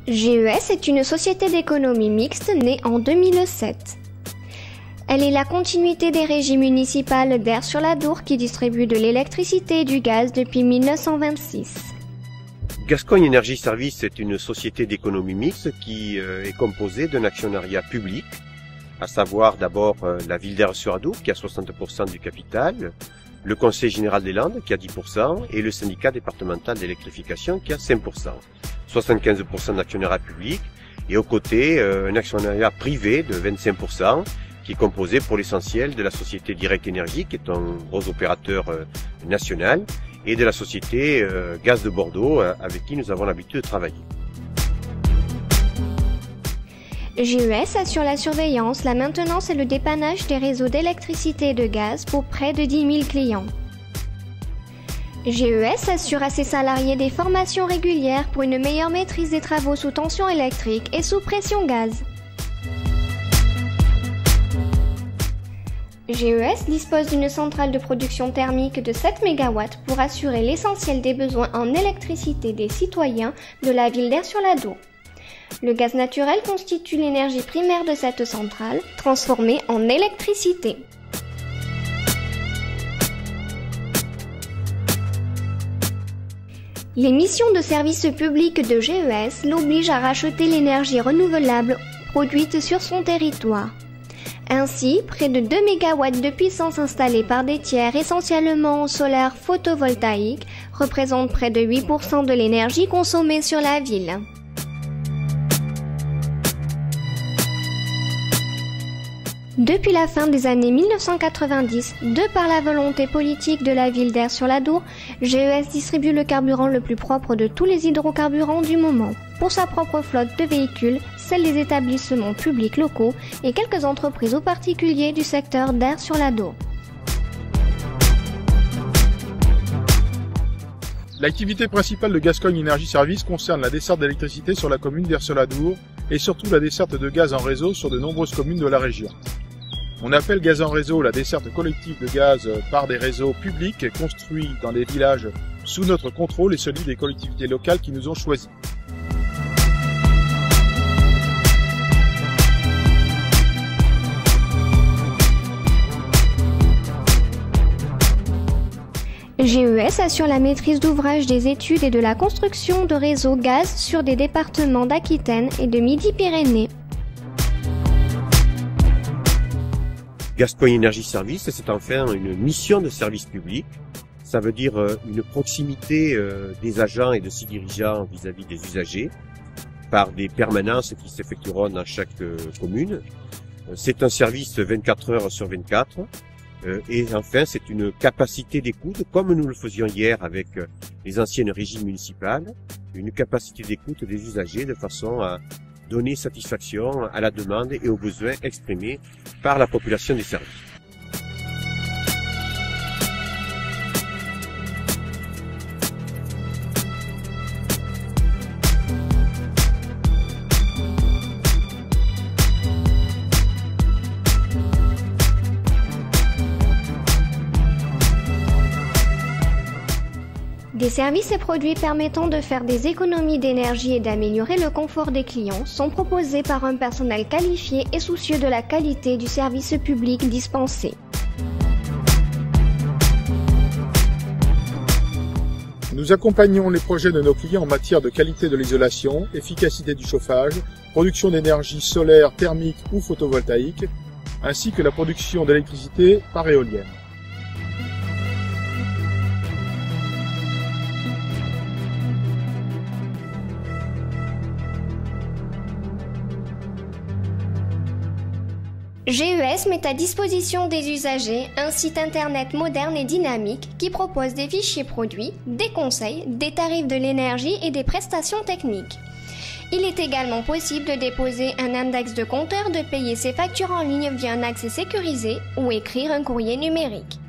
GES est une société d'économie mixte née en 2007. Elle est la continuité des régies municipales d'Aire-sur-l'Adour qui distribuent de l'électricité et du gaz depuis 1926. Gascogne Énergie Services est une société d'économie mixte qui est composée d'un actionnariat public, à savoir d'abord la ville d'Aire-sur-l'Adour qui a 60% du capital, le Conseil général des Landes qui a 10% et le syndicat départemental d'électrification qui a 5%. 75% d'actionnariat public et aux côtés un actionnariat privé de 25% qui est composé pour l'essentiel de la société Direct Énergie qui est un gros opérateur national et de la société Gaz de Bordeaux avec qui nous avons l'habitude de travailler. GES assure la surveillance, la maintenance et le dépannage des réseaux d'électricité et de gaz pour près de 10 000 clients. GES assure à ses salariés des formations régulières pour une meilleure maîtrise des travaux sous tension électrique et sous pression gaz. GES dispose d'une centrale de production thermique de 7 MW pour assurer l'essentiel des besoins en électricité des citoyens de la ville d'Aire-sur-l'Adour. Le gaz naturel constitue l'énergie primaire de cette centrale, transformée en électricité. Les missions de service public de GES l'obligent à racheter l'énergie renouvelable produite sur son territoire. Ainsi, près de 2 MW de puissance installée par des tiers essentiellement au solaire photovoltaïque représentent près de 8% de l'énergie consommée sur la ville. Depuis la fin des années 1990, de par la volonté politique de la ville d'Aire-sur-l'Adour, GES distribue le carburant le plus propre de tous les hydrocarburants du moment, pour sa propre flotte de véhicules, celle des établissements publics locaux et quelques entreprises ou particuliers du secteur d'Aire-sur-l'Adour. L'activité principale de Gascogne Énergie Services concerne la desserte d'électricité sur la commune d'Aire-sur-l'Adour et surtout la desserte de gaz en réseau sur de nombreuses communes de la région. On appelle gaz en réseau la desserte collective de gaz par des réseaux publics construits dans des villages sous notre contrôle et celui des collectivités locales qui nous ont choisis. GES assure la maîtrise d'ouvrage des études et de la construction de réseaux gaz sur des départements d'Aquitaine et de Midi-Pyrénées. Gascogne Énergie Services, c'est enfin une mission de service public. Ça veut dire une proximité des agents et de ses dirigeants vis-à-vis des usagers par des permanences qui s'effectueront dans chaque commune. C'est un service 24 heures sur 24. Et enfin, c'est une capacité d'écoute, comme nous le faisions hier avec les anciennes régies municipales, une capacité d'écoute des usagers de façon à donner satisfaction à la demande et aux besoins exprimés par la population des services. Des services et produits permettant de faire des économies d'énergie et d'améliorer le confort des clients sont proposés par un personnel qualifié et soucieux de la qualité du service public dispensé. Nous accompagnons les projets de nos clients en matière de qualité de l'isolation, efficacité du chauffage, production d'énergie solaire, thermique ou photovoltaïque, ainsi que la production d'électricité par éolienne. GES met à disposition des usagers un site internet moderne et dynamique qui propose des fichiers produits, des conseils, des tarifs de l'énergie et des prestations techniques. Il est également possible de déposer un index de compteur, de payer ses factures en ligne via un accès sécurisé ou écrire un courrier numérique.